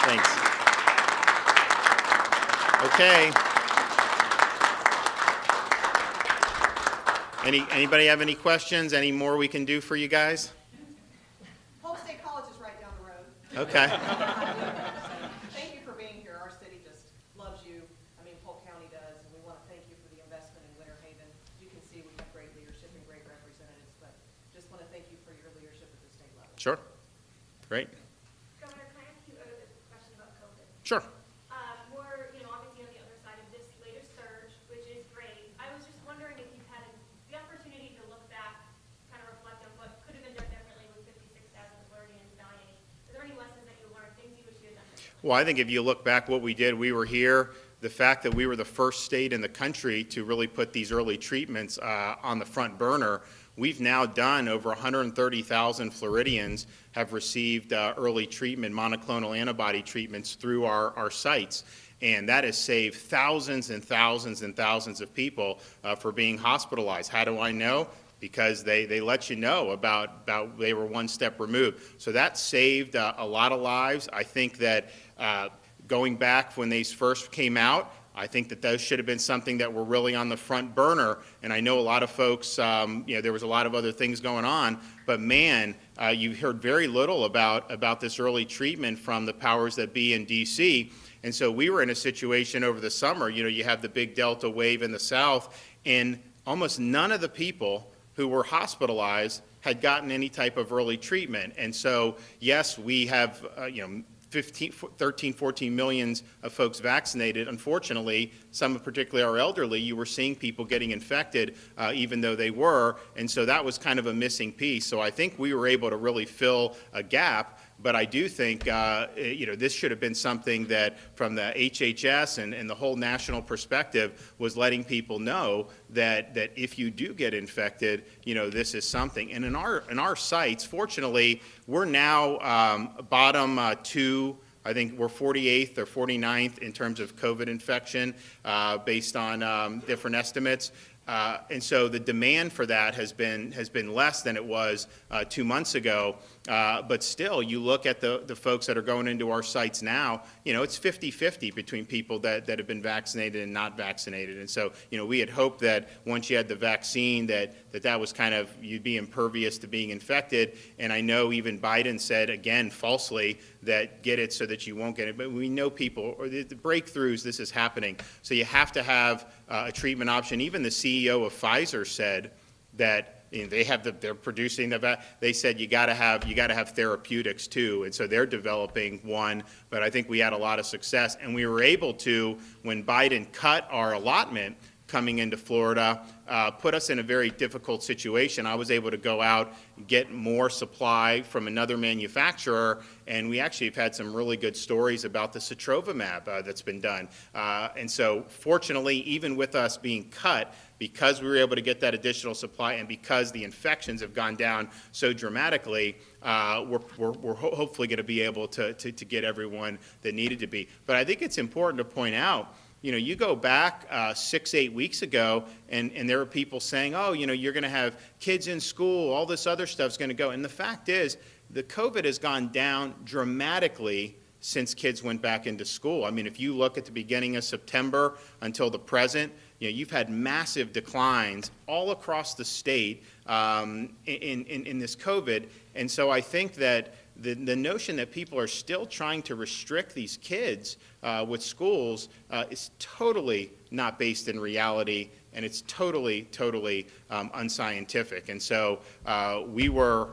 Thanks. Okay. Anybody have any questions? Any more we can do for you guys? Polk State College is right down the road. Okay. Thank you for being here. Our city just loves you. I mean, Polk County does, and we want to thank you for the investment in Winter Haven. You can see we have great leadership and great representatives, but just want to thank you for your leadership at the state level. Sure. Great. Governor, can I ask you a question about COVID? Sure. We're, obviously on the other side of this latest surge, which is great. I was just wondering if you've had the opportunity to look back, kind of reflect on what could have been done differently with 56,000 Floridians dying. Are there any lessons that you learned, things you wish you had done differently? Well, I think if you look back what we did, we were here. The fact that we were the first state in the country to really put these early treatments on the front burner, we've now done over 130,000 Floridians have received early treatment, monoclonal antibody treatments through our sites. And that has saved thousands and thousands and thousands of people for being hospitalized. How do I know? Because they let you know about they were one step removed. So that saved a lot of lives. I think that going back when these first came out, I think that those should have been something that were really on the front burner. And I know a lot of folks, there was a lot of other things going on, but man, you heard very little about this early treatment from the powers that be in D.C. And so we were in a situation over the summer, you have the big Delta wave in the South, and almost none of the people who were hospitalized had gotten any type of early treatment. And so, yes, we have, 13, 14 millions of folks vaccinated. Unfortunately, some, particularly our elderly, you were seeing people getting infected even though they were, and so that was kind of a missing piece. So I think we were able to really fill a gap, but I do think this should have been something that from the HHS and the whole national perspective was letting people know that if you do get infected, this is something. And in our sites, fortunately, we're now bottom two. I think we're 48th or 49th in terms of COVID infection based on different estimates. And so the demand for that has been less than it was 2 months ago. But still, you look at the folks that are going into our sites now, it's 50-50 between people that have been vaccinated and not vaccinated. And so, we had hoped that once you had the vaccine that was kind of, you'd be impervious to being infected. And I know even Biden said, again, falsely, that get it so that you won't get it. But we know people, or the breakthroughs, this is happening. So you have to have a treatment option. Even the CEO of Pfizer said that they're producing they said you got to have therapeutics too, and so they're developing one. But I think we had a lot of success, and we were able to, when Biden cut our allotment coming into Florida, put us in a very difficult situation. I was able to go out, get more supply from another manufacturer, and we actually have had some really good stories about the sotrovimab that's been done. And so fortunately, even with us being cut, because we were able to get that additional supply and because the infections have gone down so dramatically, we're hopefully going to be able to get everyone that needed to be. But I think it's important to point out, you go back 6-8 weeks ago, and there were people saying, oh, you're going to have kids in school, all this other stuff's going to go. And the fact is, the COVID has gone down dramatically since kids went back into school. I mean, if you look at the beginning of September until the present, you've had massive declines all across the state in this COVID. And so I think that the notion that people are still trying to restrict these kids with schools is totally not based in reality, and it's totally unscientific. And so we were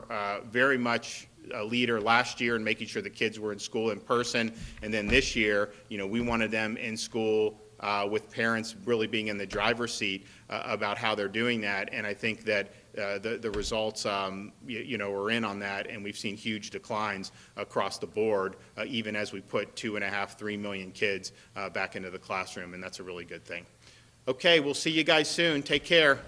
very much a leader last year in making sure the kids were in school in person, and then this year, we wanted them in school with parents really being in the driver's seat about how they're doing that. And I think that the results, are in on that, and we've seen huge declines across the board, even as we put 2.5–3 million kids back into the classroom, and that's a really good thing. Okay, we'll see you guys soon. Take care.